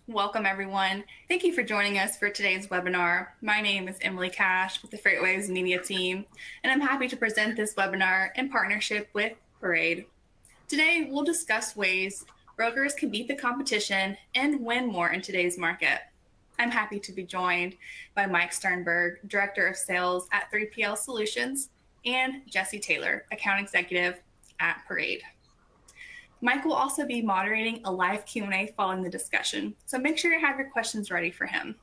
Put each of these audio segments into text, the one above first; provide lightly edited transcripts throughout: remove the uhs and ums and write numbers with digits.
Welcome, everyone. Thank you for joining us for today's webinar. My name is Emily Cash with the Freightwaves media team, and I'm happy to present this webinar in partnership with Parade. Today, we'll discuss ways brokers can beat the competition and win more in today's market. I'm happy to be joined by Mike Sternberg, Director of Sales at 3PL Solutions, and Jesse Taylor, Account Executive at Parade. Mike will also be moderating a live Q&A following the discussion, so make sure to have your questions ready for him.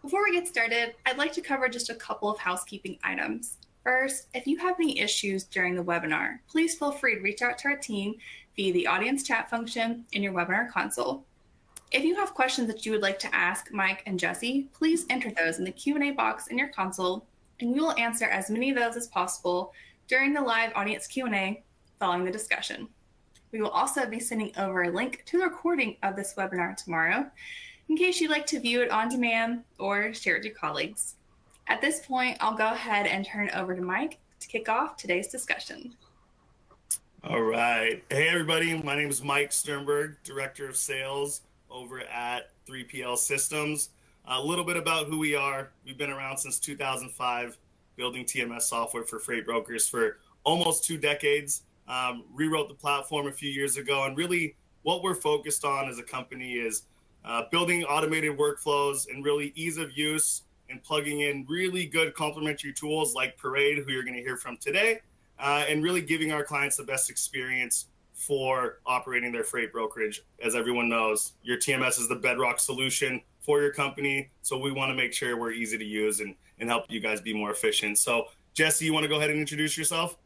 Before we get started, I'd like to cover just a couple of housekeeping items. First, if you have any issues during the webinar, please feel free to reach out to our team via the audience chat function in your webinar console. If you have questions that you would like to ask Mike and Jesse, please enter those in the Q&A box in your console, and we will answer as many of those as possible during the live audience Q&A following the discussion. We will also be sending over a link to the recording of this webinar tomorrow in case you'd like to view it on demand or share it with your colleagues. At this point, I'll go ahead and turn it over to Mike to kick off today's discussion. All right. Hey, everybody. My name is Mike Sternberg, Director of Sales over at 3PL Systems. A little bit about who we are. We've been around since 2005, building TMS software for freight brokers for almost 2 decades. Rewrote the platform a few years ago, and really what we're focused on as a company is building automated workflows and really ease of use and plugging in really good complementary tools like Parade, who you're going to hear from today, and really giving our clients the best experience for operating their freight brokerage. As everyone knows, your TMS is the bedrock solution for your company, so we want to make sure we're easy to use and help you guys be more efficient. So Jesse, you want to go ahead and introduce yourself?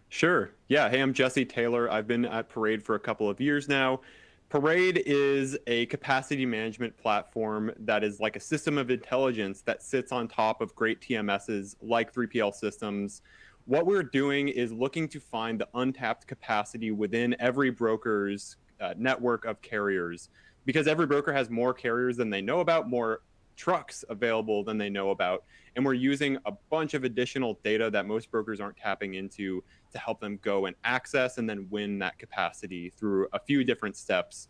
Sure. Yeah. Hey, I'm Jesse Taylor. I've been at Parade for a couple of years now. Parade is a capacity management platform that is like a system of intelligence that sits on top of great TMSs like 3PL Systems. What we're doing is looking to find the untapped capacity within every broker's network of carriers, because every broker has more carriers than they know about, more trucks available than they know about. And we're using a bunch of additional data that most brokers aren't tapping into to help them go and access and then win that capacity through a few different steps.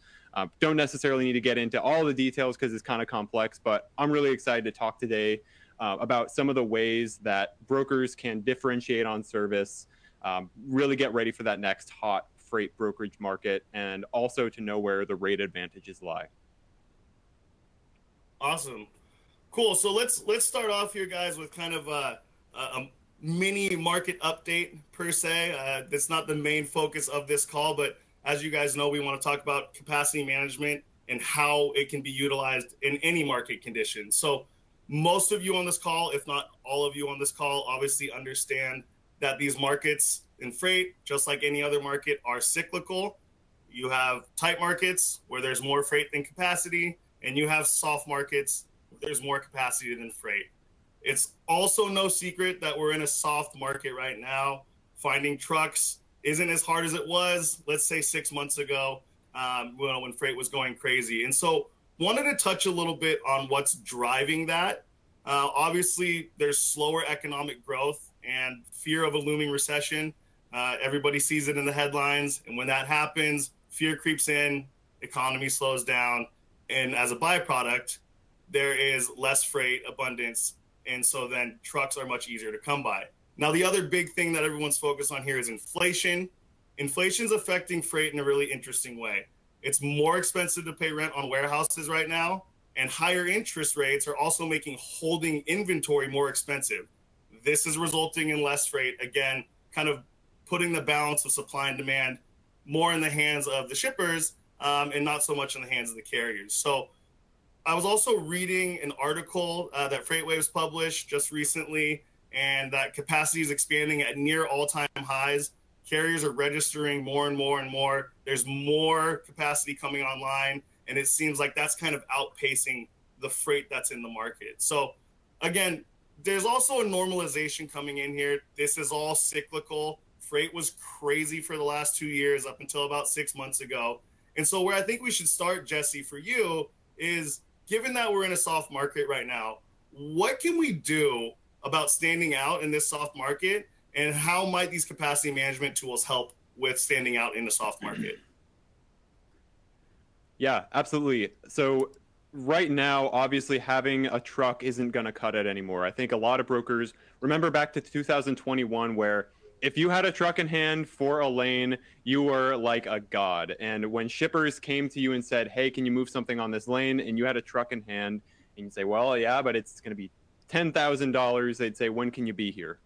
Don't necessarily need to get into all the details because it's kind of complex, but I'm really excited to talk today about some of the ways that brokers can differentiate on service, really get ready for that next hot freight brokerage market, and also to know where the rate advantages lie. Awesome. Cool. So let's start off here, guys, with kind of a mini market update per se. That's not the main focus of this call, but as you guys know, we want to talk about capacity management and how it can be utilized in any market condition. So most of you on this call, if not all of you on this call, obviously understand that these markets in freight, just like any other market, are cyclical. You have tight markets where there's more freight than capacity, and you have soft markets where there's more capacity than freight. It's also no secret that we're in a soft market right now. Finding trucks isn't as hard as it was, let's say 6 months ago, when freight was going crazy. And so wanted to touch a little bit on what's driving that. Obviously, there's slower economic growth and fear of a looming recession. Everybody sees it in the headlines. And when that happens, fear creeps in, economy slows down. And as a byproduct, there is less freight abundance. And so then trucks are much easier to come by. Now, the other big thing that everyone's focused on here is inflation. Inflation's affecting freight in a really interesting way. It's more expensive to pay rent on warehouses right now, and higher interest rates are also making holding inventory more expensive. This is resulting in less freight, again, kind of putting the balance of supply and demand more in the hands of the shippers and not so much in the hands of the carriers. So I was also reading an article that Freightwaves published just recently, and that capacity is expanding at near all-time highs. Carriers are registering more and more and more. There's more capacity coming online, and it seems like that's kind of outpacing the freight that's in the market. So again, there's also a normalization coming in here. This is all cyclical. Freight was crazy for the last 2 years up until about 6 months ago. And so where I think we should start, Jesse, for you is, given that we're in a soft market right now, what can we do about standing out in this soft market, and how might these capacity management tools help with standing out in the soft market? Yeah, absolutely. So right now, obviously having a truck isn't going to cut it anymore. I think a lot of brokers remember back to 2021 where if you had a truck in hand for a lane, you were like a god. And when shippers came to you and said, "Hey, can you move something on this lane?" and you had a truck in hand, and you say, "Well, yeah, but it's going to be $10,000." They'd say, "When can you be here?"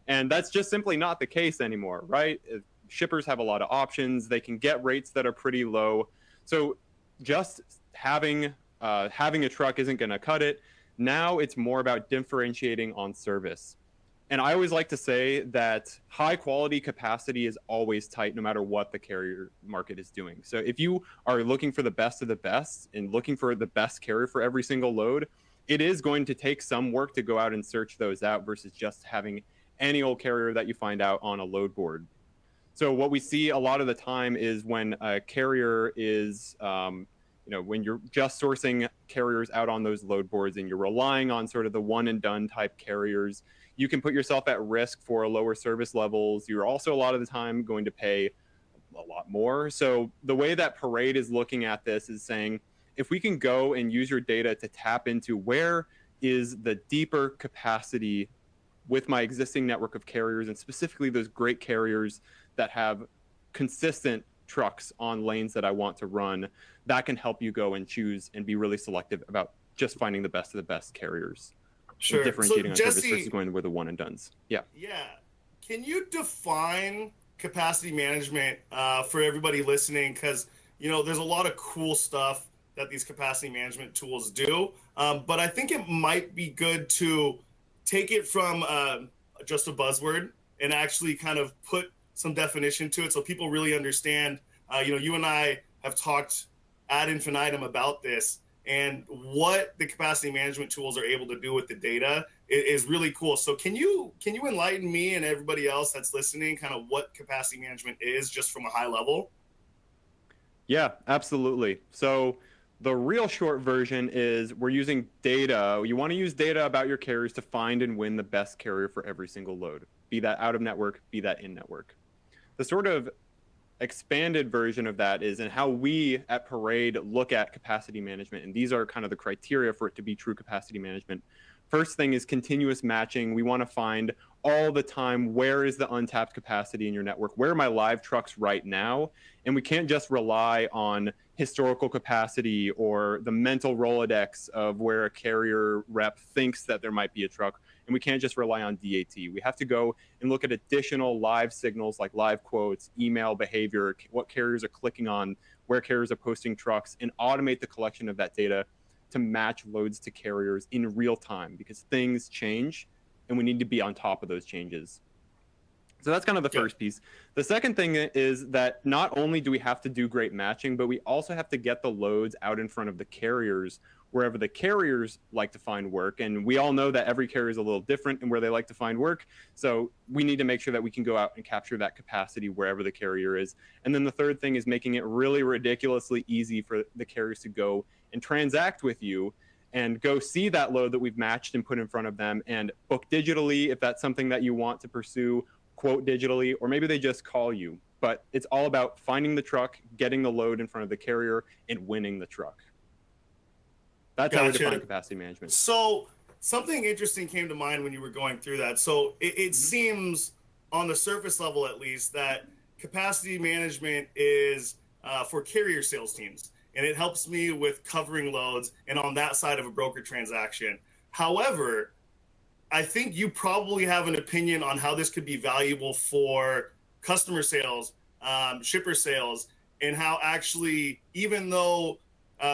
And that's just simply not the case anymore, right? Shippers have a lot of options. They can get rates that are pretty low. So just having a truck isn't going to cut it. Now it's more about differentiating on service. And I always like to say that high quality capacity is always tight no matter what the carrier market is doing. So if you are looking for the best of the best and looking for the best carrier for every single load, it is going to take some work to go out and search those out versus just having any old carrier that you find out on a load board. So what we see a lot of the time is when a carrier is, when you're just sourcing carriers out on those load boards and you're relying on sort of the one and done type carriers, you can put yourself at risk for lower service levels. You're also a lot of the time going to pay a lot more. So the way that Parade is looking at this is saying, if we can go and use your data to tap into where is the deeper capacity with my existing network of carriers, and specifically those great carriers that have consistent trucks on lanes that I want to run, that can help you go and choose and be really selective about just finding the best of the best carriers. Sure. Differentiating on service Jesse, versus going with the one and dones. Yeah. Yeah. Can you define capacity management for everybody listening? Because, there's a lot of cool stuff that these capacity management tools do. But I think it might be good to take it from just a buzzword and actually kind of put some definition to it so people really understand. You and I have talked ad infinitum about this, and what the capacity management tools are able to do with the data is really cool. So can you enlighten me and everybody else that's listening kind of what capacity management is just from a high level? Yeah, absolutely. So the real short version is we're using data. You want to use data about your carriers to find and win the best carrier for every single load, be that out of network, be that in network. The sort of expanded version of that is, and how we at Parade look at capacity management, and these are kind of the criteria for it to be true capacity management. First thing is continuous matching. We want to find all the time, where is the untapped capacity in your network? Where are my live trucks right now? And we can't just rely on historical capacity or the mental Rolodex of where a carrier rep thinks that there might be a truck. And we can't just rely on DAT. We have to go and look at additional live signals like live quotes, email behavior, what carriers are clicking on, where carriers are posting trucks, and automate the collection of that data to match loads to carriers in real time, because things change and we need to be on top of those changes. So that's kind of the first piece. The second thing is that not only do we have to do great matching, but we also have to get the loads out in front of the carriers wherever the carriers like to find work. And we all know that every carrier is a little different in where they like to find work. So we need to make sure that we can go out and capture that capacity wherever the carrier is. And then the third thing is making it really ridiculously easy for the carriers to go and transact with you and go see that load that we've matched and put in front of them and book digitally if that's something that you want to pursue, quote digitally, or maybe they just call you. But it's all about finding the truck, getting the load in front of the carrier, and winning the truck. That's how we define capacity management. So something interesting came to mind when you were going through that. So it seems, on the surface level at least, that capacity management is for carrier sales teams, and it helps me with covering loads and on that side of a broker transaction. However, I think you probably have an opinion on how this could be valuable for customer sales, shipper sales, and how actually, even though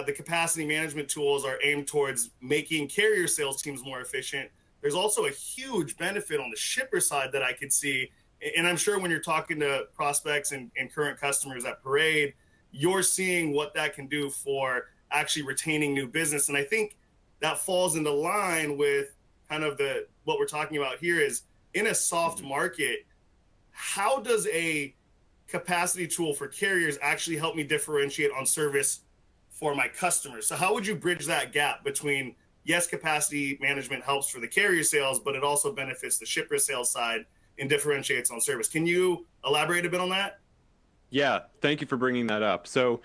the capacity management tools are aimed towards making carrier sales teams more efficient, there's also a huge benefit on the shipper side that I could see. And I'm sure when you're talking to prospects and current customers at Parade, you're seeing what that can do for actually retaining new business. And I think that falls into line with kind of what we're talking about here is, in a soft market, how does a capacity tool for carriers actually help me differentiate on service for my customers? So how would you bridge that gap between, yes, capacity management helps for the carrier sales, but it also benefits the shipper sales side and differentiates on service? Can you elaborate a bit on that? Yeah, thank you for bringing that up. So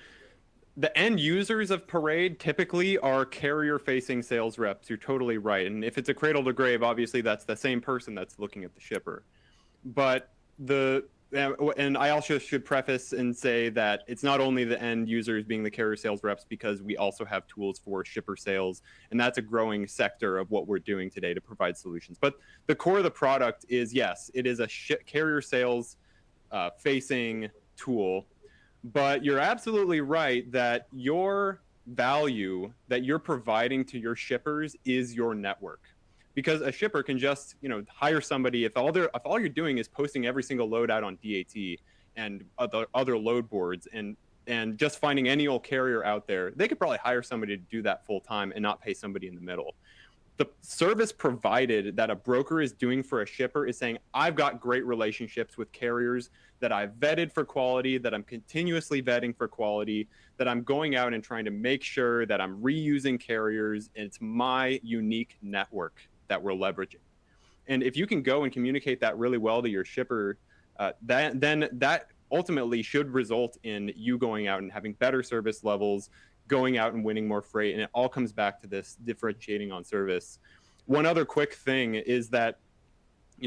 The end users of Parade typically are carrier-facing sales reps. You're totally right. And if it's a cradle to grave, obviously that's the same person that's looking at the shipper. But and I also should preface and say that it's not only the end users being the carrier sales reps, because we also have tools for shipper sales, and that's a growing sector of what we're doing today to provide solutions. But the core of the product is, yes, it is a carrier sales facing tool. But you're absolutely right that your value that you're providing to your shippers is your network. Because a shipper can just, hire somebody if all you're doing is posting every single load out on DAT and other load boards and just finding any old carrier out there, they could probably hire somebody to do that full time and not pay somebody in the middle. The service provided that a broker is doing for a shipper is saying, I've got great relationships with carriers that I've vetted for quality, that I'm continuously vetting for quality, that I'm going out and trying to make sure that I'm reusing carriers. And it's my unique network that we're leveraging. And if you can go and communicate that really well to your shipper, then that ultimately should result in you going out and having better service levels, going out and winning more freight. And it all comes back to this differentiating on service. One other quick thing is that,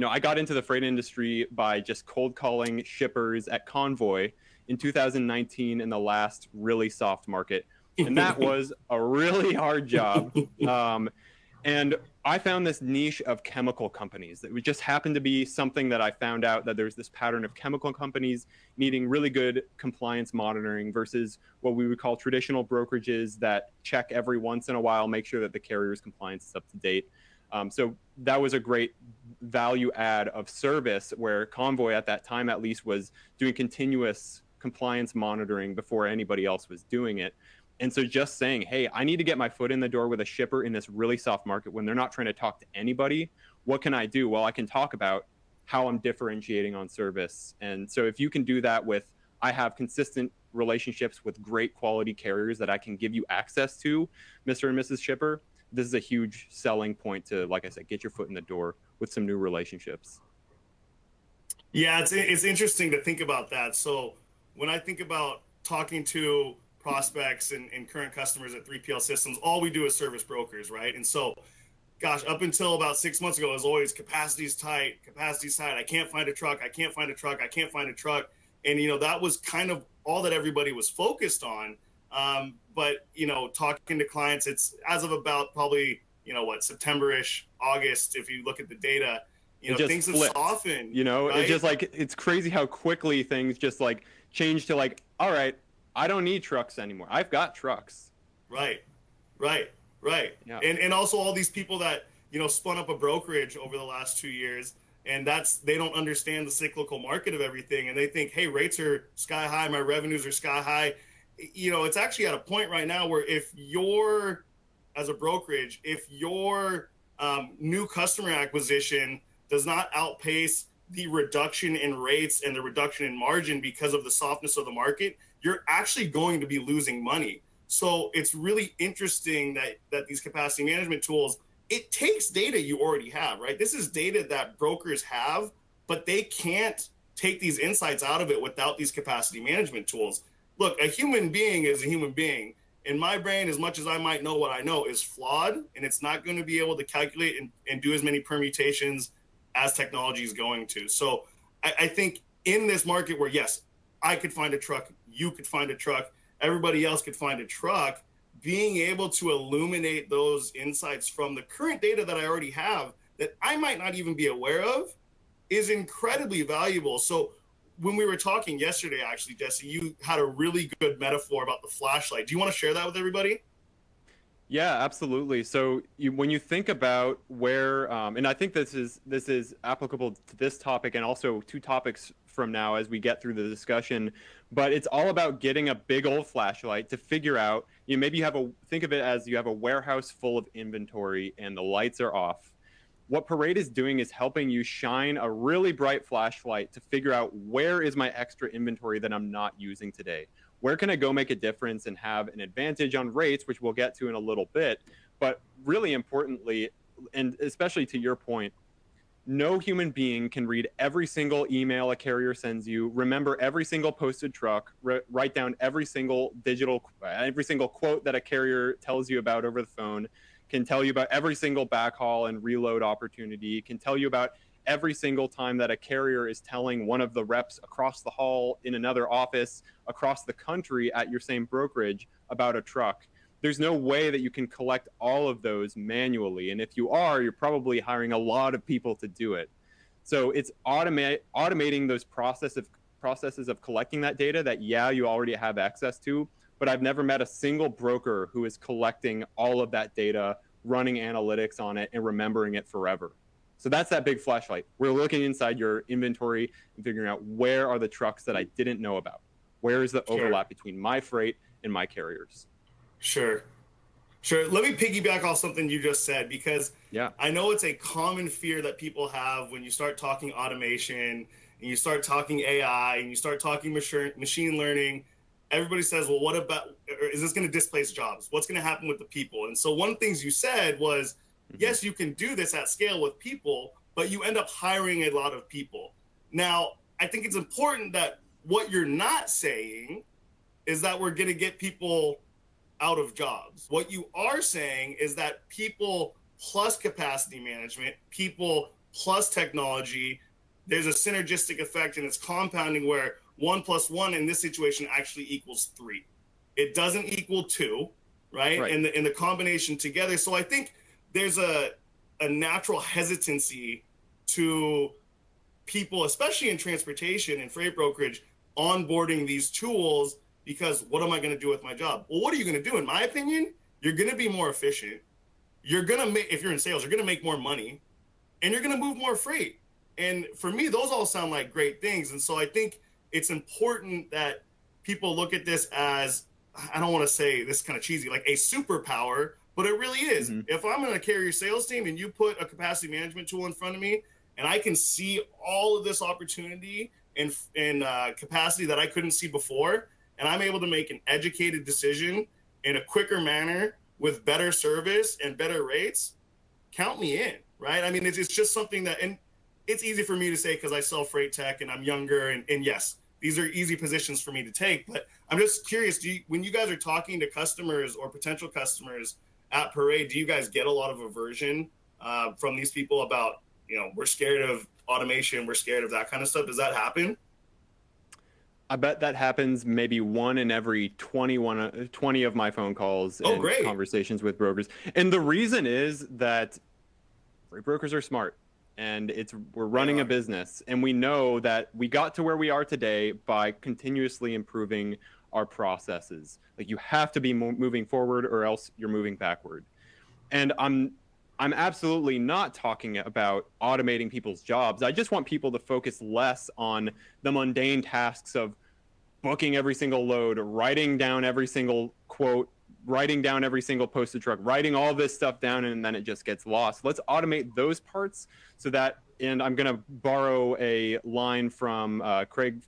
I got into the freight industry by just cold calling shippers at Convoy in 2019 in the last really soft market. And that was a really hard job. And I found this niche of chemical companies that would just happen to be something that I found out that there's this pattern of chemical companies needing really good compliance monitoring versus what we would call traditional brokerages that check every once in a while, make sure that the carrier's compliance is up to date. So that was a great value add of service where Convoy at that time, at least, was doing continuous compliance monitoring before anybody else was doing it. And so just saying, hey, I need to get my foot in the door with a shipper in this really soft market when they're not trying to talk to anybody. What can I do? Well, I can talk about how I'm differentiating on service. And so if you can do that with, I have consistent relationships with great quality carriers that I can give you access to, Mr. and Mrs. Shipper, this is a huge selling point to, like I said, get your foot in the door with some new relationships. Yeah, it's interesting to think about that. So when I think about talking to prospects and current customers at 3PL Systems, all we do is service brokers, right? And so, gosh, up until about 6 months ago, it was always capacity's tight. I can't find a truck. And, that was kind of all that everybody was focused on. But, talking to clients, it's as of about probably, September-ish, August, if you look at the data, things have softened. Right? It's just it's crazy how quickly things just change to all right, I don't need trucks anymore. I've got trucks. Right. Yeah. And also all these people that, spun up a brokerage over the last 2 years, and they don't understand the cyclical market of everything. And they think, hey, rates are sky high. My revenues are sky high. It's actually at a point right now where if you're, as a brokerage, if your new customer acquisition does not outpace the reduction in rates and the reduction in margin because of the softness of the market, you're actually going to be losing money. So it's really interesting that these capacity management tools, it takes data you already have, right? This is data that brokers have, but they can't take these insights out of it without these capacity management tools. Look, a human being is a human being. And my brain, as much as I might know what I know, is flawed, and it's not going to be able to calculate and do as many permutations as technology is going to. So I think in this market where, yes, I could find a truck, you could find a truck, everybody else could find a truck, being able to illuminate those insights from the current data that I already have that I might not even be aware of is incredibly valuable. So when we were talking yesterday, actually, Jesse, you had a really good metaphor about the flashlight. Do you want to share that with everybody? Yeah, absolutely. So when you think about where, and I think this is applicable to this topic and also 2 topics from now as we get through the discussion, but it's all about getting a big old flashlight to figure out, maybe think of it as you have a warehouse full of inventory and the lights are off. What Parade is doing is helping you shine a really bright flashlight to figure out where is my extra inventory that I'm not using today. Where can I go make a difference and have an advantage on rates, which we'll get to in a little bit. But really importantly, and especially to your point, no human being can read every single email a carrier sends you, remember every single posted truck, write down every single quote that a carrier tells you about over the phone, can tell you about every single backhaul and reload opportunity, can tell you about every single time that a carrier is telling one of the reps across the hall in another office across the country at your same brokerage about a truck. There's no way that you can collect all of those manually. And if you are, you're probably hiring a lot of people to do it. So it's automating those processes of collecting that data that, yeah, you already have access to, but I've never met a single broker who is collecting all of that data, running analytics on it, and remembering it forever. So that's that big flashlight. We're looking inside your inventory and figuring out where are the trucks that I didn't know about? Where is the overlap between my freight and my carriers? Sure. Let me piggyback off something you just said, because I know it's a common fear that people have when you start talking automation and you start talking AI and you start talking machine learning. Everybody says, well, what about, is this going to displace jobs? What's going to happen with the people? And so one of the things you said was, yes, you can do this at scale with people, but you end up hiring a lot of people. Now, I think it's important that what you're not saying is that we're going to get people out of jobs. What you are saying is that people plus capacity management, people plus technology, there's a synergistic effect and it's compounding where 1 + 1 in this situation actually equals 3. It doesn't equal 2, right? And the combination together. So I think there's a natural hesitancy to people, especially in transportation and freight brokerage, onboarding these tools, because what am I going to do with my job? Well, what are you going to do? In my opinion, you're going to be more efficient. You're going to make, if you're in sales, you're going to make more money and you're going to move more freight. And for me, those all sound like great things. And so I think it's important that people look at this as, I don't want to say this is kind of cheesy, like a superpower, but it really is. If I'm in a carrier sales team and you put a capacity management tool in front of me and I can see all of this opportunity and capacity that I couldn't see before, and I'm able to make an educated decision in a quicker manner with better service and better rates, count me in, right? I mean, it's just something that, and it's easy for me to say because I sell freight tech and I'm younger, and yes, these are easy positions for me to take, but I'm just curious, when you guys are talking to customers or potential customers at Parade, do you guys get a lot of aversion from these people about, we're scared of automation, we're scared of that kind of stuff? Does that happen? I bet that happens maybe 1 in every 20 of my phone calls and conversations with brokers. And the reason is that freight brokers are smart, and we're running a business, and we know that we got to where we are today by continuously improving our processes. Like, you have to be moving forward or else you're moving backward. And I'm absolutely not talking about automating people's jobs. I just want people to focus less on the mundane tasks of booking every single load, writing down every single quote, writing down every single posted truck, writing all this stuff down, and then it just gets lost. Let's automate those parts so that, and I'm going to borrow a line from Greg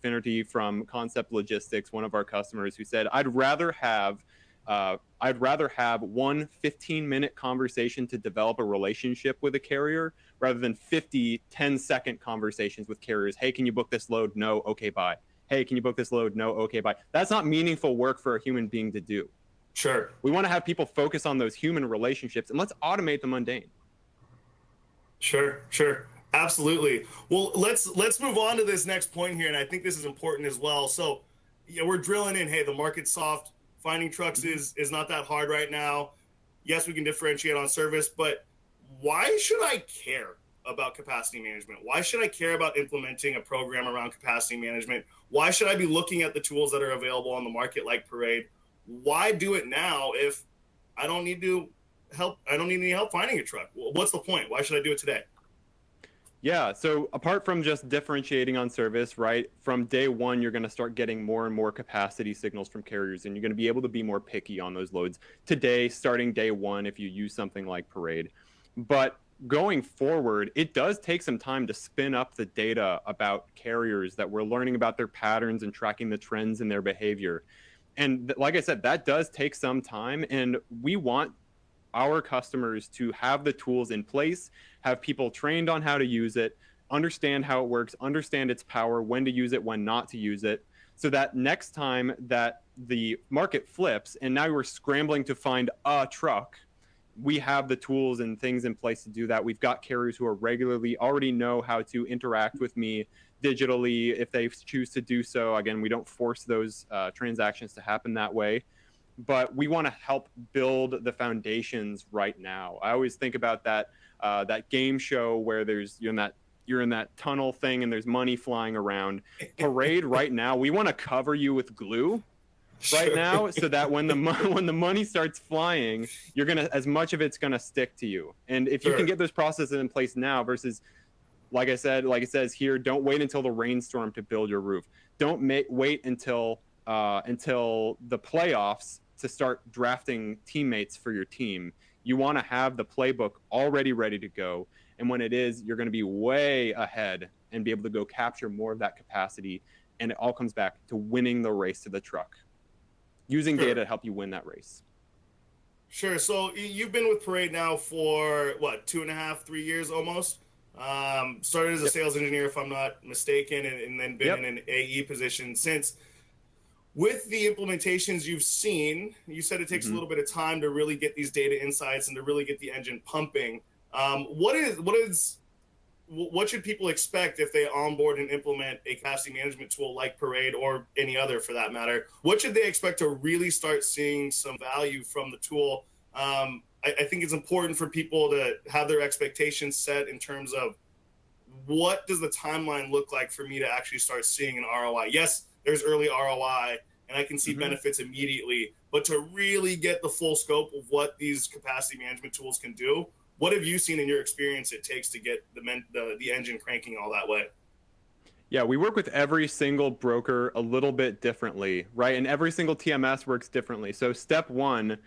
Finnerty from Concept Logistics, one of our customers, who said, I'd rather have one 15-minute conversation to develop a relationship with a carrier rather than 50 10-second conversations with carriers. Hey, can you book this load? No. Okay, bye. Hey, can you book this load? No. Okay, bye. That's not meaningful work for a human being to do. Sure. We want to have people focus on those human relationships, and let's automate the mundane. Sure. Absolutely. Well, let's move on to this next point here, and I think this is important as well. So, we're drilling in, hey, the market's soft. Finding trucks is not that hard right now. Yes, we can differentiate on service, but why should I care about capacity management? Why should I care about implementing a program around capacity management? Why should I be looking at the tools that are available on the market like Parade? Why do it now if I don't need any help finding a truck? What's the point? Why should I do it today? Yeah, so apart from just differentiating on service, right, from day one, you're going to start getting more and more capacity signals from carriers, and you're going to be able to be more picky on those loads today, starting day one, if you use something like Parade. But going forward, it does take some time to spin up the data about carriers, that we're learning about their patterns and tracking the trends in their behavior. And like I said, that does take some time, and we want our customers to have the tools in place, have people trained on how to use it, understand how it works, understand its power, when to use it, when not to use it, so that next time that the market flips and now we're scrambling to find a truck, we have the tools and things in place to do that. We've got carriers who are regularly already know how to interact with me digitally if they choose to do so. Again, we don't force those transactions to happen that way, but we want to help build the foundations right now. I always think about that game show where you're in that tunnel thing and there's money flying around. Parade right now, we want to cover you with glue right now, so that when the money starts flying, you're gonna, as much of it's gonna stick to you. And if you can get those processes in place now, versus, like I said, like it says here, don't wait until the rainstorm to build your roof. Don't wait until the playoffs to start drafting teammates for your team. You want to have the playbook already ready to go, and when it is, you're going to be way ahead and be able to go capture more of that capacity. And it all comes back to winning the race to the truck, using data to help you win that race. Sure. So you've been with Parade now for what, 2.5, 3 years almost? Started as a sales engineer, if I'm not mistaken, and then been in an AE position since. With the implementations you've seen, you said it takes a little bit of time to really get these data insights and to really get the engine pumping. What should people expect if they onboard and implement a capacity management tool like Parade, or any other for that matter? What should they expect to really start seeing some value from the tool? I think it's important for people to have their expectations set in terms of, what does the timeline look like for me to actually start seeing an ROI? Yes, there's early ROI and I can see benefits immediately, but to really get the full scope of what these capacity management tools can do, what have you seen in your experience it takes to get the engine cranking all that way? Yeah, we work with every single broker a little bit differently, right? And every single TMS works differently. So step one,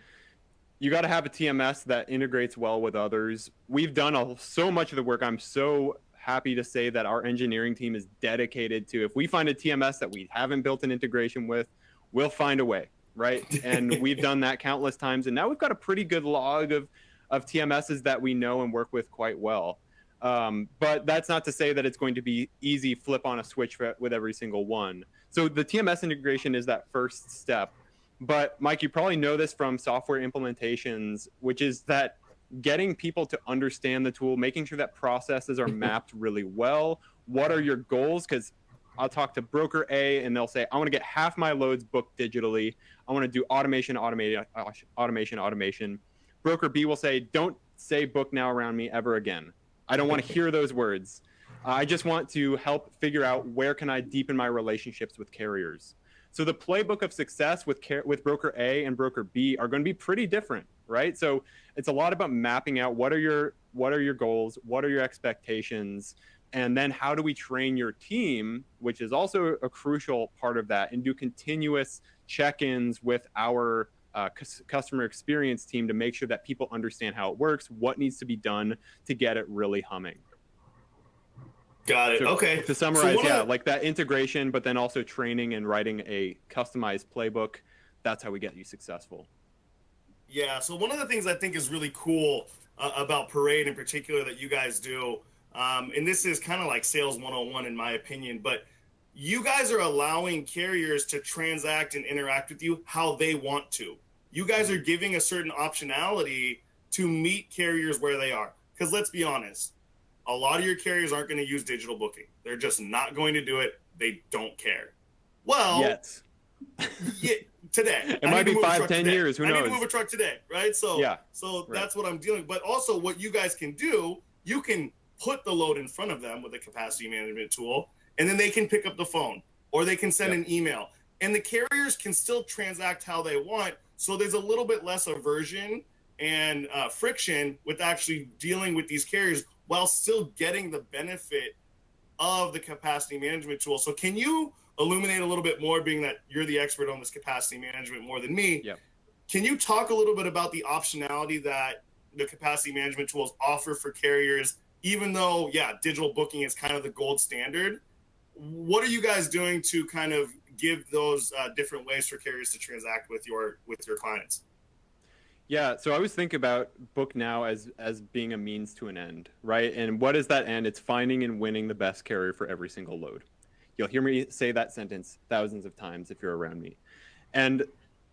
you got to have a TMS that integrates well with others. We've done so much of the work. I'm so happy to say that our engineering team is dedicated to, if we find a TMS that we haven't built an integration with, we'll find a way, right? And we've done that countless times. And now we've got a pretty good log of TMSs that we know and work with quite well. But that's not to say that it's going to be easy flip on a switch with every single one. So the TMS integration is that first step. But Mike, you probably know this from software implementations, which is that getting people to understand the tool, making sure that processes are mapped really well. What are your goals? Because I'll talk to broker A and they'll say, I want to get half my loads booked digitally. I want to do automation. Broker B will say, don't say book now around me ever again. I don't want to hear those words. I just want to help figure out where can I deepen my relationships with carriers. So the playbook of success with broker A and broker B are going to be pretty different, right? So it's a lot about mapping out what are your goals, what are your expectations, and then how do we train your team, which is also a crucial part of that, and do continuous check-ins with our customer experience team to make sure that people understand how it works, what needs to be done to get it really humming. Got it. So, okay. To summarize, like that integration, but then also training and writing a customized playbook. That's how we get you successful. Yeah. So one of the things I think is really cool about Parade in particular that you guys do, and this is kind of like sales 101 in my opinion, but you guys are allowing carriers to transact and interact with you how they want to. You guys are giving a certain optionality to meet carriers where they are. Because let's be honest, a lot of your carriers aren't going to use digital booking. They're just not going to do it. They don't care. Well, yeah, today. It might be 5-10 years. Who knows? I need to move a truck today, right? So, yeah, that's what I'm dealing. But also, what you guys can do, you can put the load in front of them with a capacity management tool, and then they can pick up the phone or they can send an email, and the carriers can still transact how they want. So there's a little bit less aversion and friction with actually dealing with these carriers while still getting the benefit of the capacity management tool. So can you illuminate a little bit more, being that you're the expert on this capacity management more than me? Yep. Can you talk a little bit about the optionality that the capacity management tools offer for carriers, even though, digital booking is kind of the gold standard? What are you guys doing to kind of give those different ways for carriers to transact with your clients? Yeah, so I always think about book now as being a means to an end, right? And what is that end? It's finding and winning the best carrier for every single load. You'll hear me say that sentence thousands of times if you're around me. And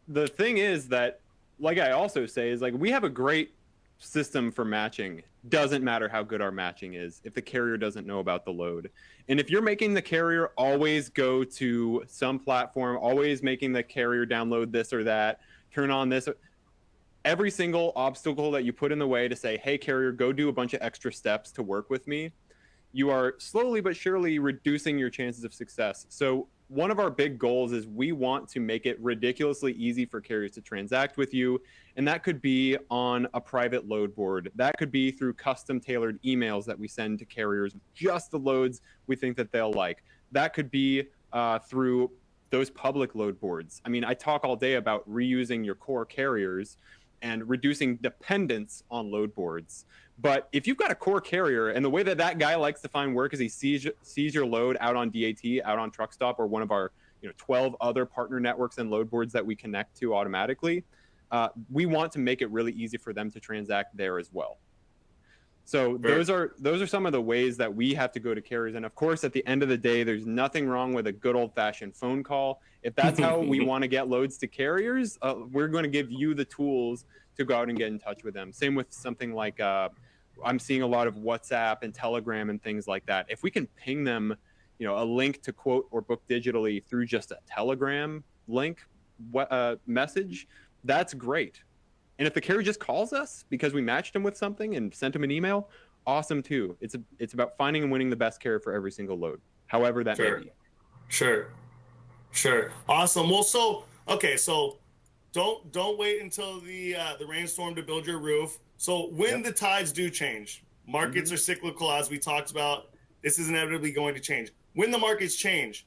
the thing is that, like I also say, is like we have a great system for matching. Doesn't matter how good our matching is if the carrier doesn't know about the load. And if you're making the carrier always go to some platform, always making the carrier download this or that, turn on this, every single obstacle that you put in the way to say, hey, carrier, go do a bunch of extra steps to work with me, you are slowly but surely reducing your chances of success. So one of our big goals is we want to make it ridiculously easy for carriers to transact with you. And that could be on a private load board. That could be through custom tailored emails that we send to carriers with just the loads we think that they'll like. That could be through those public load boards. I mean, I talk all day about reusing your core carriers and reducing dependence on load boards. But if you've got a core carrier, and the way that that guy likes to find work is he sees your load out on DAT, out on Truckstop, or one of our 12 other partner networks and load boards that we connect to automatically, we want to make it really easy for them to transact there as well. So those are some of the ways that we have to go to carriers. And of course, at the end of the day, there's nothing wrong with a good old-fashioned phone call. If that's how we want to get loads to carriers, we're going to give you the tools to go out and get in touch with them. Same with something like I'm seeing a lot of WhatsApp and Telegram and things like that. If we can ping them, a link to quote or book digitally through just a Telegram link message, that's great. And if the carrier just calls us because we matched them with something and sent them an email, awesome too. It's about finding and winning the best carrier for every single load, however that may be. Sure. Awesome. Well, so don't wait until the rainstorm to build your roof. So when the tides do change, markets are cyclical, as we talked about. This is inevitably going to change. When the markets change,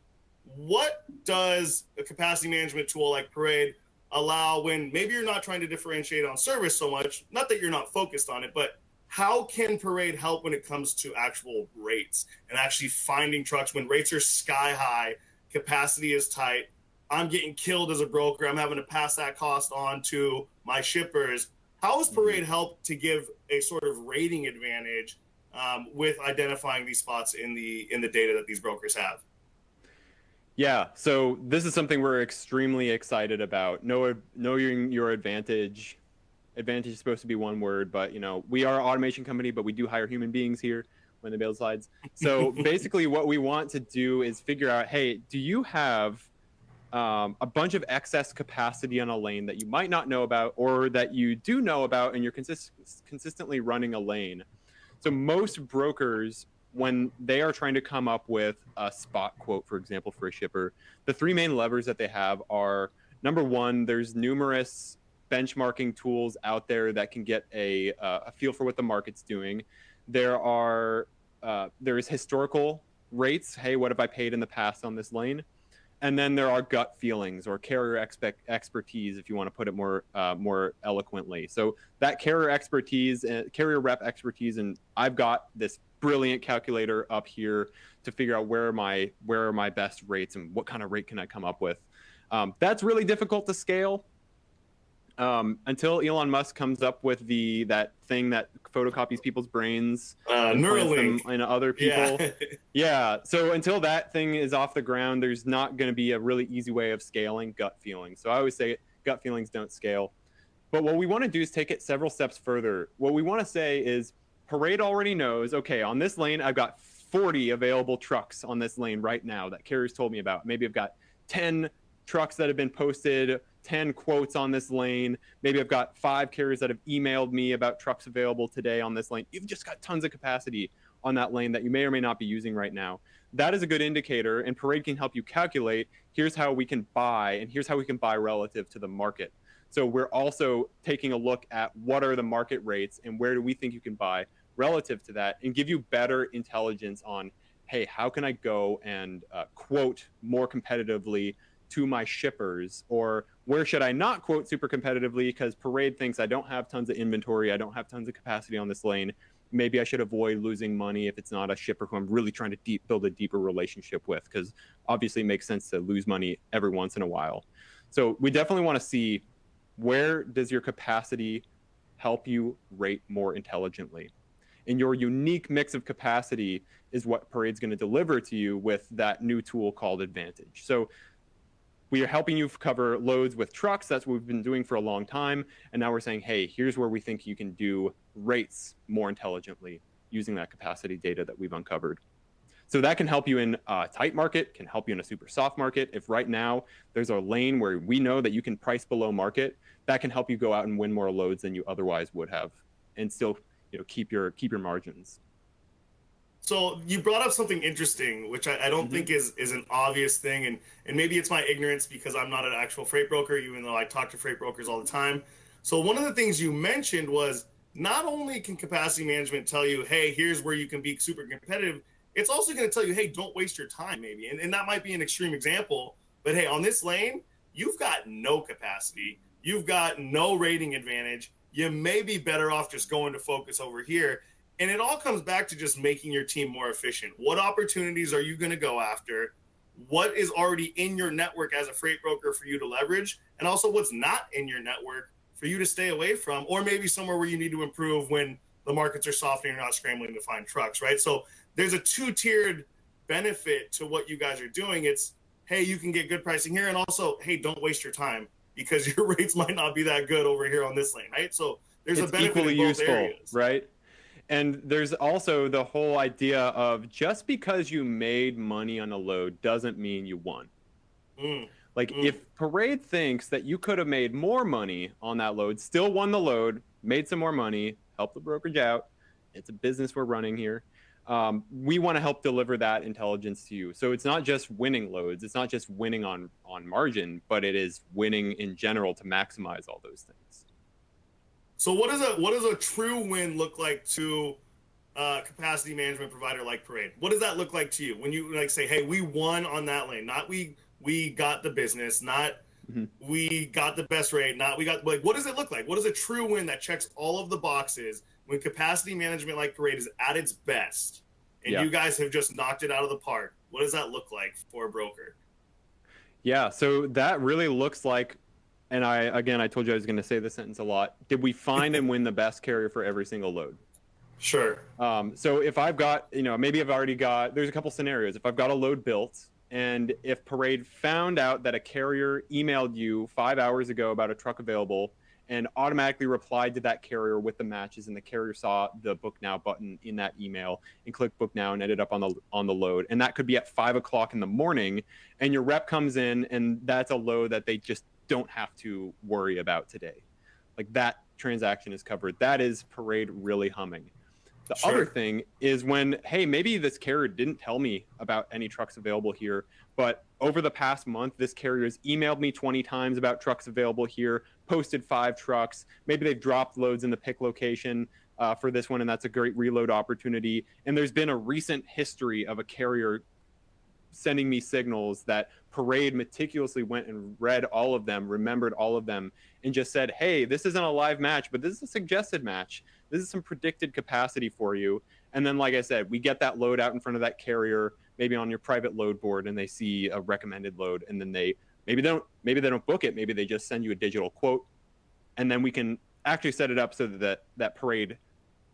what does a capacity management tool like Parade allow when maybe you're not trying to differentiate on service so much, not that you're not focused on it, but how can Parade help when it comes to actual rates and actually finding trucks when rates are sky high, capacity is tight, I'm getting killed as a broker, I'm having to pass that cost on to my shippers. How has Parade helped to give a sort of rating advantage with identifying these spots in the data that these brokers have? Yeah, so this is something we're extremely excited about. Knowing your advantage. Advantage is supposed to be one word, but we are an automation company, but we do hire human beings here when they build slides. So basically what we want to do is figure out, hey, do you have a bunch of excess capacity on a lane that you might not know about, or that you do know about and you're consistently running a lane? So most brokers, when they are trying to come up with a spot quote, for example, for a shipper, the three main levers that they have are, number one, there's numerous benchmarking tools out there that can get a feel for what the market's doing. There is historical rates. Hey, what have I paid in the past on this lane? And then there are gut feelings or carrier expertise, if you want to put it more eloquently. So that carrier expertise, carrier rep expertise, and I've got this brilliant calculator up here to figure out where are my best rates and what kind of rate can I come up with. That's really difficult to scale until Elon Musk comes up with that thing that photocopies people's brains and plants them in other people. Yeah. So until that thing is off the ground, there's not going to be a really easy way of scaling gut feelings. So I always say gut feelings don't scale. But what we want to do is take it several steps further. What we want to say is Parade already knows, okay, on this lane, I've got 40 available trucks on this lane right now that carriers told me about. Maybe I've got 10 trucks that have been posted, 10 quotes on this lane. Maybe I've got 5 carriers that have emailed me about trucks available today on this lane. You've just got tons of capacity on that lane that you may or may not be using right now. That is a good indicator, and Parade can help you calculate, here's how we can buy, and here's how we can buy relative to the market. So we're also taking a look at what are the market rates and where do we think you can buy relative to that, and give you better intelligence on, hey, how can I go and quote more competitively to my shippers, or where should I not quote super competitively because Parade thinks I don't have tons of inventory, I don't have tons of capacity on this lane. Maybe I should avoid losing money if it's not a shipper who I'm really trying to build a deeper relationship with, because obviously it makes sense to lose money every once in a while. So we definitely want to see where does your capacity help you rate more intelligently? And your unique mix of capacity is what Parade's going to deliver to you with that new tool called Advantage. So we are helping you cover loads with trucks. That's what we've been doing for a long time. And now we're saying, hey, here's where we think you can do rates more intelligently using that capacity data that we've uncovered. So that can help you in a tight market, can help you in a super soft market. If right now there's a lane where we know that you can price below market, that can help you go out and win more loads than you otherwise would have, and still, keep your margins. So you brought up something interesting, which I don't think is an obvious thing, and maybe it's my ignorance because I'm not an actual freight broker, even though I talk to freight brokers all the time. So one of the things you mentioned was not only can capacity management tell you, hey, here's where you can be super competitive, it's also going to tell you, hey, don't waste your time maybe. And that might be an extreme example, but hey, on this lane, you've got no capacity. You've got no rating advantage. You may be better off just going to focus over here. And it all comes back to just making your team more efficient. What opportunities are you going to go after? What is already in your network as a freight broker for you to leverage? And also what's not in your network for you to stay away from, or maybe somewhere where you need to improve when the markets are soft and you're not scrambling to find trucks, right? So there's a two-tiered benefit to what you guys are doing. It's, hey, you can get good pricing here, and also, hey, don't waste your time because your rates might not be that good over here on this lane, right? So there's a benefit equally in both useful, areas. right? And there's also the whole idea of just because you made money on a load doesn't mean you won. If Parade thinks that you could have made more money on that load, still won the load, made some more money, helped the brokerage out, it's a business we're running here. We want to help deliver that intelligence to you. So it's not just winning loads, it's not just winning on margin, but it is winning in general to maximize all those things. So what does a true win look like to a capacity management provider like Parade? What does that look like to you when you say, hey, we won on that lane, not we got the business, not we got the best rate, not we got, what does it look like? What is a true win that checks all of the boxes when capacity management like Parade is at its best and you guys have just knocked it out of the park? What does that look like for a broker? Yeah, so that really looks like, and I told you I was going to say this sentence a lot. Did we find and win the best carrier for every single load? Sure. So if I've got, maybe I've already got, there's a couple scenarios. If I've got a load built, and if Parade found out that a carrier emailed you 5 hours ago about a truck available and automatically replied to that carrier with the matches, and the carrier saw the book now button in that email and clicked book now and ended up on the load, and that could be at 5 o'clock in the morning, and your rep comes in and that's a load that they just don't have to worry about today. Like, that transaction is covered. That is Parade really humming. The other thing is when, hey, maybe this carrier didn't tell me about any trucks available here, but over the past month, this carrier has emailed me 20 times about trucks available here, posted 5 trucks. Maybe they've dropped loads in the pick location for this one, and that's a great reload opportunity. And there's been a recent history of a carrier sending me signals that Parade meticulously went and read all of them, remembered all of them, and just said, hey, this isn't a live match, but this is a suggested match. This is some predicted capacity for you. And then, like I said, we get that load out in front of that carrier, maybe on your private load board, and they see a recommended load, and then maybe they don't book it, maybe they just send you a digital quote, and then we can actually set it up so that Parade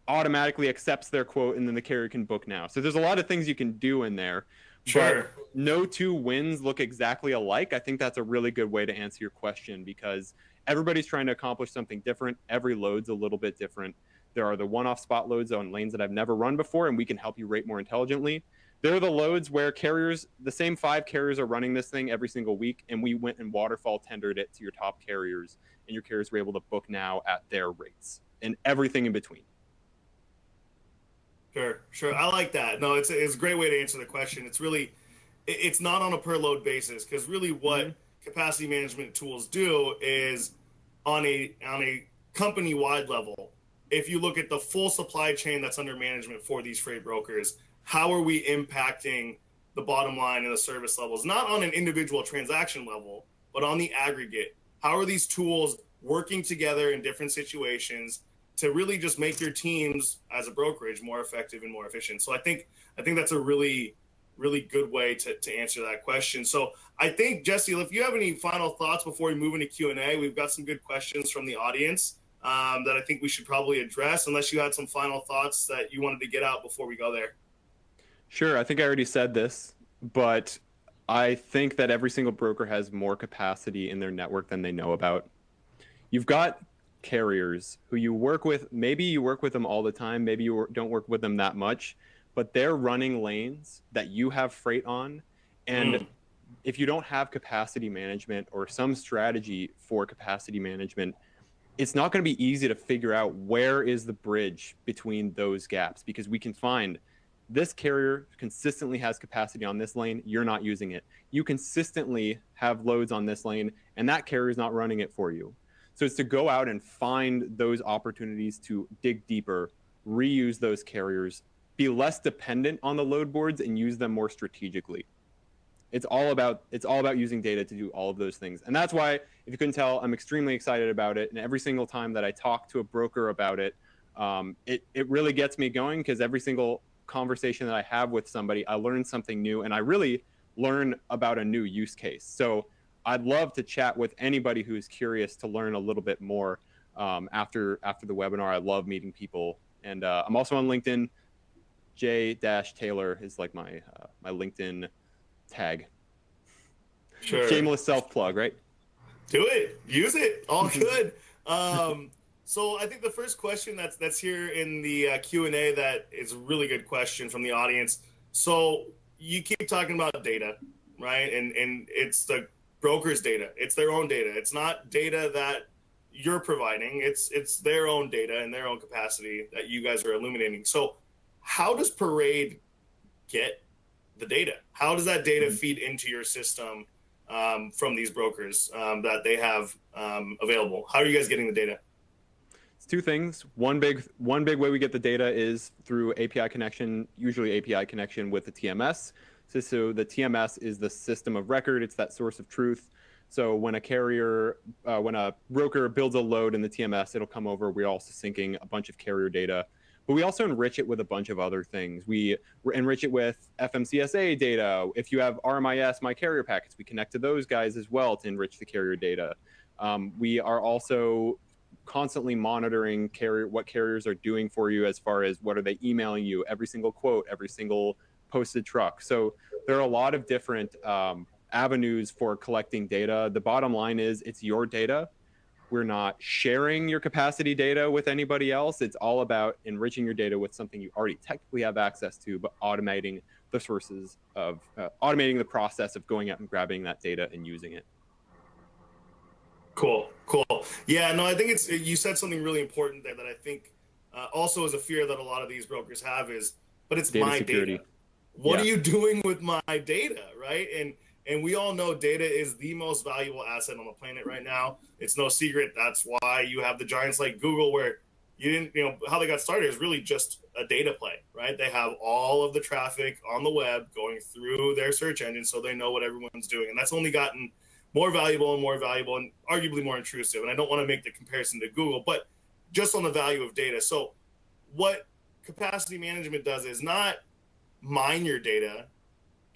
automatically accepts their quote, and then the carrier can book now. So there's a lot of things you can do in there. But no two wins look exactly alike. I think that's a really good way to answer your question, because everybody's trying to accomplish something different. Every load's a little bit different. There are the one-off spot loads on lanes that I've never run before, and we can help you rate more intelligently. There are the loads where carriers, the same 5 carriers are running this thing every single week, and we went and waterfall tendered it to your top carriers, and your carriers were able to book now at their rates, and everything in between. Sure. I like that. No, it's a great way to answer the question. It's not on a per load basis, because really what capacity management tools do is on a company-wide level. If you look at the full supply chain that's under management for these freight brokers, how are we impacting the bottom line and the service levels? Not on an individual transaction level, but on the aggregate. How are these tools working together in different situations to really just make your teams as a brokerage more effective and more efficient? So I think that's a really, really good way to answer that question. So I think, Jesse, if you have any final thoughts before we move into Q&A, we've got some good questions from the audience that I think we should probably address, unless you had some final thoughts that you wanted to get out before we go there. Sure. I think I already said this, but I think that every single broker has more capacity in their network than they know about. You've got carriers who you work with. Maybe you work with them all the time. Maybe you don't work with them that much, but they're running lanes that you have freight on. And if you don't have capacity management or some strategy for capacity management, it's not going to be easy to figure out where is the bridge between those gaps, because we can find this carrier consistently has capacity on this lane. You're not using it. You consistently have loads on this lane, and that carrier is not running it for you. So it's to go out and find those opportunities to dig deeper, reuse those carriers, be less dependent on the load boards, and use them more strategically. It's all about using data to do all of those things. And that's why, if you couldn't tell, I'm extremely excited about it. And every single time that I talk to a broker about it, it really gets me going, because every single conversation that I have with somebody, I learn something new, and I really learn about a new use case. So I'd love to chat with anybody who is curious to learn a little bit more after the webinar. I love meeting people. And I'm also on LinkedIn. J-Taylor is like my LinkedIn tag. Sure. Shameless self-plug, right? Do it. Use it. All good. So I think the first question that's here in the Q&A that is a really good question from the audience. So you keep talking about data, right? And it's the broker's data. It's their own data. It's not data that you're providing. It's their own data and their own capacity that you guys are illuminating. So how does Parade get the data? How does that data feed into your system from these brokers that they have available? How are you guys getting the data? It's two things. One big way we get the data is through API connection, usually API connection with the TMS. So the TMS is the system of record. It's that source of truth. So when a broker builds a load in the TMS, it'll come over. We're also syncing a bunch of carrier data, but we also enrich it with a bunch of other things. We enrich it with FMCSA data. If you have RMIS, My Carrier Packets, we connect to those guys as well to enrich the carrier data. We are also constantly monitoring what carriers are doing for you, as far as what are they emailing you, every single quote, every single posted truck. So there are a lot of different avenues for collecting data. The bottom line is it's your data. We're not sharing your capacity data with anybody else. It's all about enriching your data with something you already technically have access to, but automating the automating the process of going out and grabbing that data and using it. Cool. Yeah, no, I think you said something really important there that I think also is a fear that a lot of these brokers have is, but it's my data. What are you doing with my data, right? And we all know data is the most valuable asset on the planet right now. It's no secret. That's why you have the giants like Google, where how they got started is really just a data play, right? They have all of the traffic on the web going through their search engine, so they know what everyone's doing. And that's only gotten more valuable and arguably more intrusive. And I don't want to make the comparison to Google, but just on the value of data. So what capacity management does is not mine your data.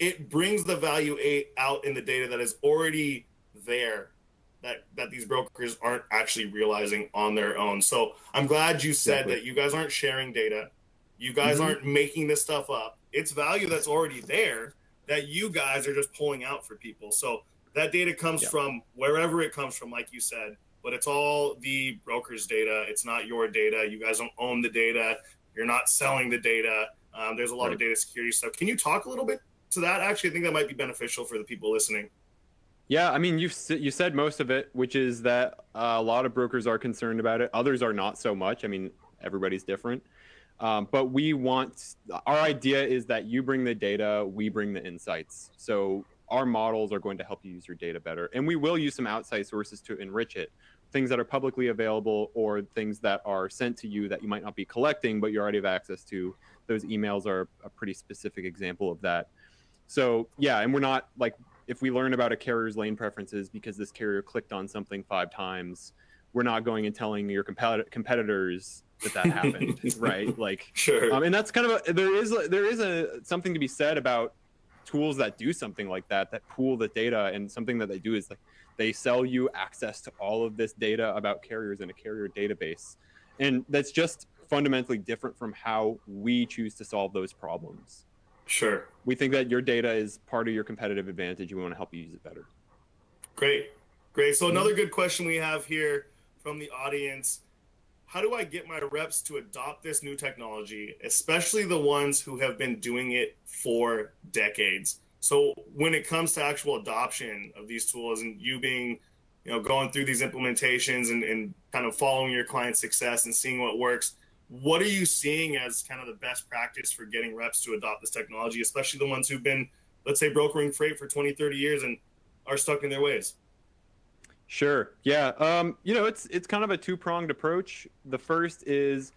It brings the value out in the data that is already there, that these brokers aren't actually realizing on their own. So I'm glad you said that you guys aren't sharing data. You guys aren't making this stuff up. It's value that's already there that you guys are just pulling out for people. So that data comes from wherever it comes from, like you said, but it's all the broker's data. It's not your data. You guys don't own the data. You're not selling the data. There's a lot of data security stuff. Can you talk a little bit to that? Actually, I think that might be beneficial for the people listening. Yeah, I mean, you said most of it, which is that a lot of brokers are concerned about it. Others are not so much. I mean, everybody's different. But our idea is that you bring the data, we bring the insights. So our models are going to help you use your data better. And we will use some outside sources to enrich it. Things that are publicly available or things that are sent to you that you might not be collecting, but you already have access to. Those emails are a pretty specific example of that. So yeah, and we're not like, if we learn about a carrier's lane preferences because this carrier clicked on something 5 times, we're not going and telling your competitors that happened, right? Like, sure. And that's kind of there is something to be said about tools that do something like that, that pool the data, and something that they do is like they sell you access to all of this data about carriers in a carrier database. And that's just fundamentally different from how we choose to solve those problems. Sure. We think that your data is part of your competitive advantage, and we want to help you use it better. Great. Great. So another good question we have here from the audience: how do I get my reps to adopt this new technology, especially the ones who have been doing it for decades? So when it comes to actual adoption of these tools and you being, going through these implementations and kind of following your client's success and seeing what works, what are you seeing as kind of the best practice for getting reps to adopt this technology, especially the ones who've been, let's say, brokering freight for 20, 30 years and are stuck in their ways? Sure. Yeah. It's kind of a two-pronged approach. The first is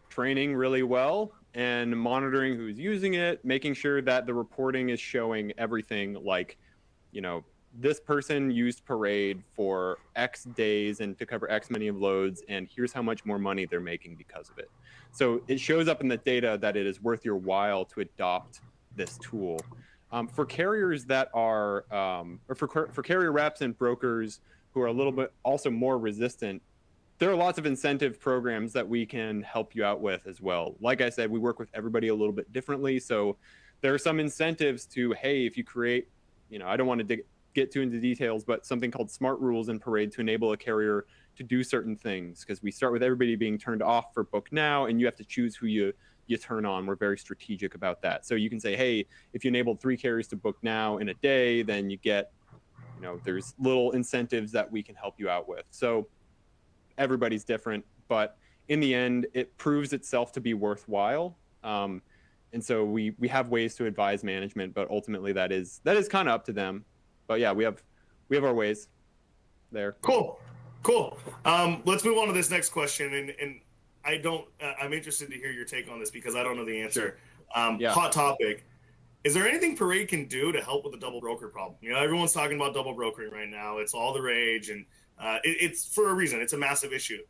training really well and monitoring who's using it, making sure that the reporting is showing everything like, this person used Parade for X days and to cover X many of loads, and here's how much more money they're making because of it. So it shows up in the data that it is worth your while to adopt this tool. For carriers that are, or for carrier reps and brokers who are a little bit also more resistant, there are lots of incentive programs that we can help you out with as well. Like I said, we work with everybody a little bit differently. So there are some incentives to, hey, if you create, I don't want to get too into details, but something called smart rules in Parade to enable a carrier to do certain things, because we start with everybody being turned off for book now, and you have to choose who you turn on. We're very strategic about that. So you can say, hey, if you enabled 3 carriers to book now in a day, then you get, there's little incentives that we can help you out with. So everybody's different, but in the end, it proves itself to be worthwhile. And so we have ways to advise management, but ultimately that is kind of up to them. But yeah, we have our ways there. Cool. Let's move on to this next question, and I'm interested to hear your take on this because I don't know the answer. Yeah. Hot topic. Is there anything Parade can do to help with the double broker problem? Everyone's talking about double brokering right now. It's all the rage, and it's for a reason. It's a massive issue.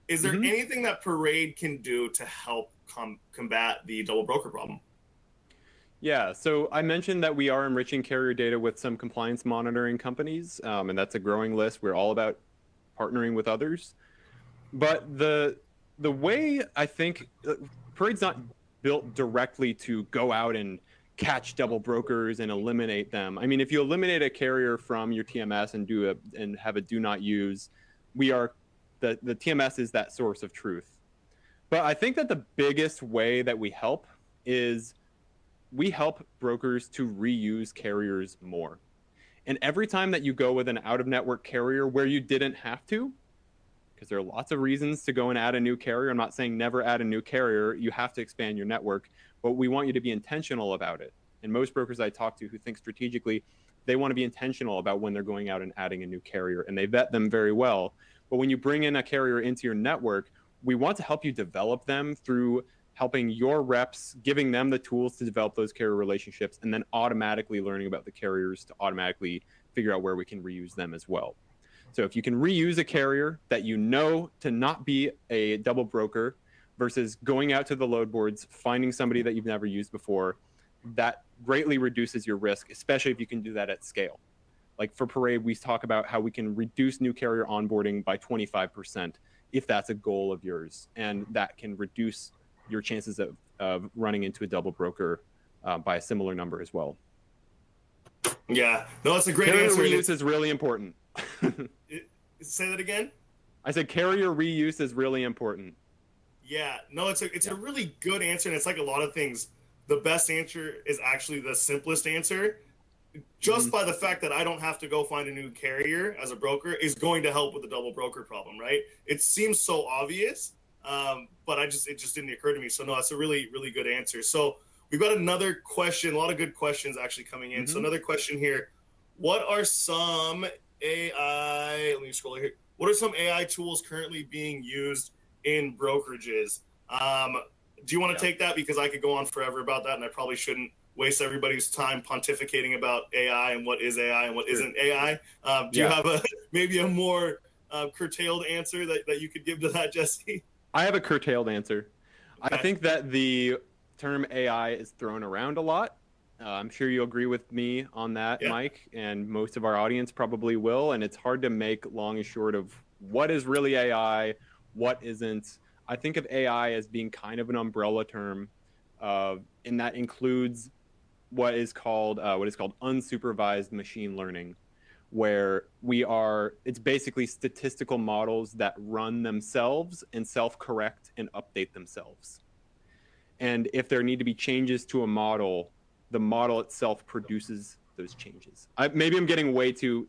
Is there anything that Parade can do to help combat the double broker problem? Yeah, so I mentioned that we are enriching carrier data with some compliance monitoring companies, and that's a growing list. We're all about partnering with others. But the way I think Parade's not built directly to go out and catch double brokers and eliminate them. I mean, if you eliminate a carrier from your TMS and have a do not use, the TMS is that source of truth. But I think that the biggest way that we help is we help brokers to reuse carriers more. And every time that you go with an out-of-network carrier where you didn't have to, because there are lots of reasons to go and add a new carrier. I'm not saying never add a new carrier. You have to expand your network, but we want you to be intentional about it. And most brokers I talk to who think strategically, they want to be intentional about when they're going out and adding a new carrier, and they vet them very well. But when you bring in a carrier into your network, we want to help you develop them through helping your reps, giving them the tools to develop those carrier relationships, and then automatically learning about the carriers to automatically figure out where we can reuse them as well. So if you can reuse a carrier that you know to not be a double broker versus going out to the load boards, finding somebody that you've never used before, that greatly reduces your risk, especially if you can do that at scale. Like for Parade, we talk about how we can reduce new carrier onboarding by 25% if that's a goal of yours. And that can reduce your chances of running into a double broker by a similar number as well. Yeah, no, that's a great carrier answer. Reuse is really important. Say that again? I said carrier reuse is really important. Yeah, no, it's a really good answer, and it's like a lot of things. The best answer is actually the simplest answer. Just by the fact that I don't have to go find a new carrier as a broker is going to help with the double broker problem, right? It seems so obvious, but it just didn't occur to me. So no, it's a really, really good answer. So we've got another question, a lot of good questions actually coming in. So another question here. What are some AI, let me scroll here. What are some AI tools currently being used in brokerages? Do you want to take that? Because I could go on forever about that, and I probably shouldn't waste everybody's time pontificating about AI and what is AI and what isn't AI. Do you have maybe a more curtailed answer that you could give to that, Jesse? I have a curtailed answer. Okay. I think that the term AI is thrown around a lot. I'm sure you'll agree with me on that, Yeah. Mike, and most of our audience probably will. And it's hard to make long and short of what is really AI, what isn't. I think of AI as being kind of an umbrella term, and that includes what is called unsupervised machine learning, where it's basically statistical models that run themselves and self-correct and update themselves. And if there need to be changes to a model, the model itself produces those changes. Maybe I'm getting way too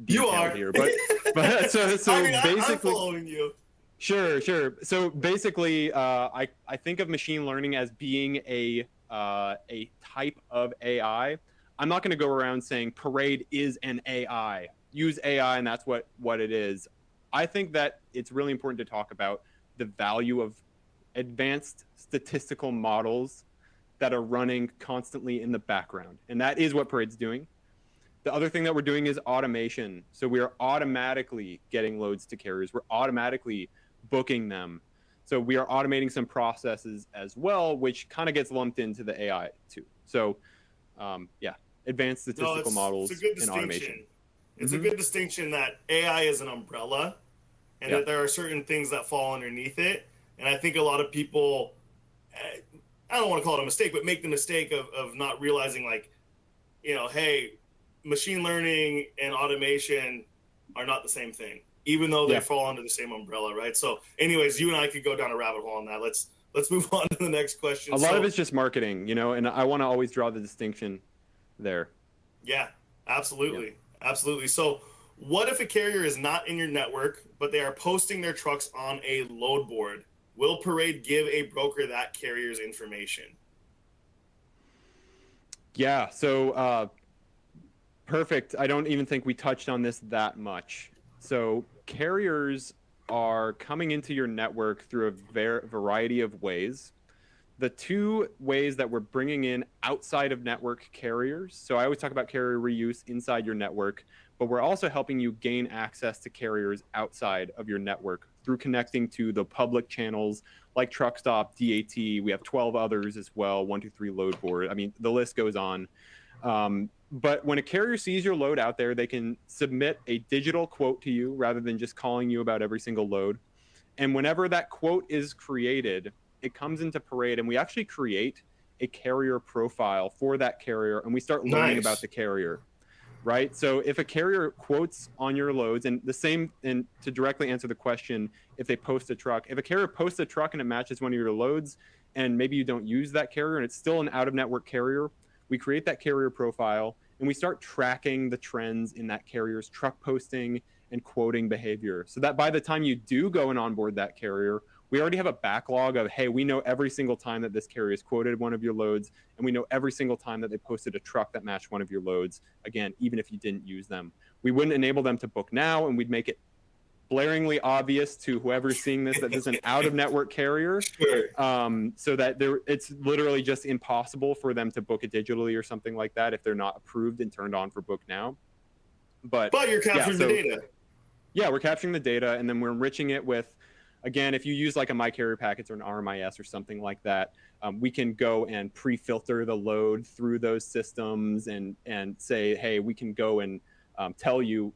You detailed are. here, but I so mean, I'm basically, following you. sure. So basically, I think of machine learning as being a type of AI. I'm not going to go around saying Parade is an AI. Use AI, and that's what it is. I think that it's really important to talk about the value of advanced statistical models that are running constantly in the background, and that is what Parade's doing. The other thing that we're doing is automation. So we are automatically getting loads to carriers. We're automatically booking them. So we are automating some processes as well, which kind of gets lumped into the AI too. So yeah, advanced No, statistical it's a models good and automation. distinction. It's a good distinction that AI is an umbrella and Yeah. that there are certain things that fall underneath it. And I think a lot of people, I don't want to call it a mistake, but make the mistake of not realizing, like, hey, machine learning and automation are not the same thing, even though they Yeah. fall under the same umbrella, right? So, anyways, you and I could go down a rabbit hole on that. Let's move on to the next question. A lot of So, it's just marketing, and I want to always draw the distinction there. yeah, Yeah. absolutely, absolutely. So, what if a carrier is not in your network, but they are posting their trucks on a load board? Will Parade give a broker that carrier's information? Yeah. So perfect. I don't even think we touched on this that much. So carriers are coming into your network through a variety of ways. The two ways that we're bringing in outside of network carriers. So I always talk about carrier reuse inside your network, but we're also helping you gain access to carriers outside of your network through connecting to the public channels like Truckstop, DAT. We have 12 others as well, 123 Load Board. I mean, the list goes on. But when a carrier sees your load out there, they can submit a digital quote to you rather than just calling you about every single load. And whenever that quote is created, it comes into Parade, and we actually create a carrier profile for that carrier, and we start learning about Nice. the carrier, right? So if a carrier quotes on your loads, and the same, and to directly answer the question, if they post a truck, if a carrier posts a truck and it matches one of your loads, and maybe you don't use that carrier and it's still an out-of-network carrier, we create that carrier profile, and we start tracking the trends in that carrier's truck posting and quoting behavior, so that by the time you do go and onboard that carrier, we already have a backlog of, hey, we know every single time that this carrier has quoted one of your loads, and we know every single time that they posted a truck that matched one of your loads. Again, even if you didn't use them, we wouldn't enable them to book now, and we'd make it blaringly obvious to whoever's seeing this that this is an out-of-network carrier, Sure. so that it's literally just impossible for them to book it digitally or something like that if they're not approved and turned on for book now. But But you're yeah, capturing the so data. yeah, we're capturing the data, and then we're enriching it with, again, if you use like a My Carrier Packets or an RMIS or something like that, we can go and pre-filter the load through those systems and say, hey, we can go and tell you,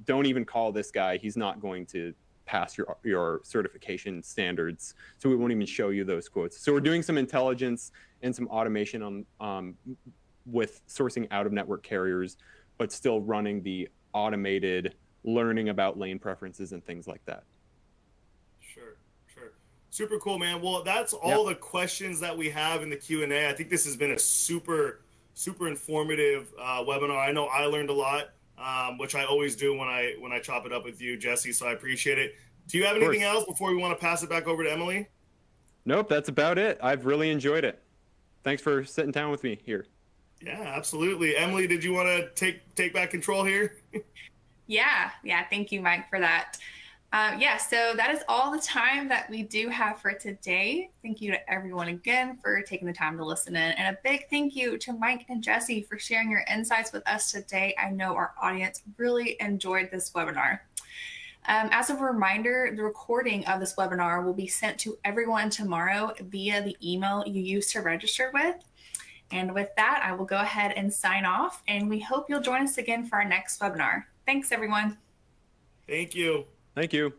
don't even call this guy. He's not going to pass your certification standards, so we won't even show you those quotes. So we're doing some intelligence and some automation on with sourcing out-of-network carriers, but still running the automated learning about lane preferences and things like that. Sure, sure. Super cool, man. Well, that's Yeah. all the questions that we have in the Q&A. I think this has been a super, super informative webinar. I know I learned a lot, which I always do when I chop it up with you, Jesse. So I appreciate it. Do you have anything else before we want to pass it back over to Emily? Nope, that's about it. I've really enjoyed it. Thanks for sitting down with me here. Yeah, absolutely. Emily, did you want to take back control here? Yeah. Thank you, Mike, for that. So that is all the time that we do have for today. Thank you to everyone again for taking the time to listen in. And a big thank you to Mike and Jesse for sharing your insights with us today. I know our audience really enjoyed this webinar. As a reminder, the recording of this webinar will be sent to everyone tomorrow via the email you used to register with. And with that, I will go ahead and sign off, and we hope you'll join us again for our next webinar. Thanks, everyone. Thank you. Thank you.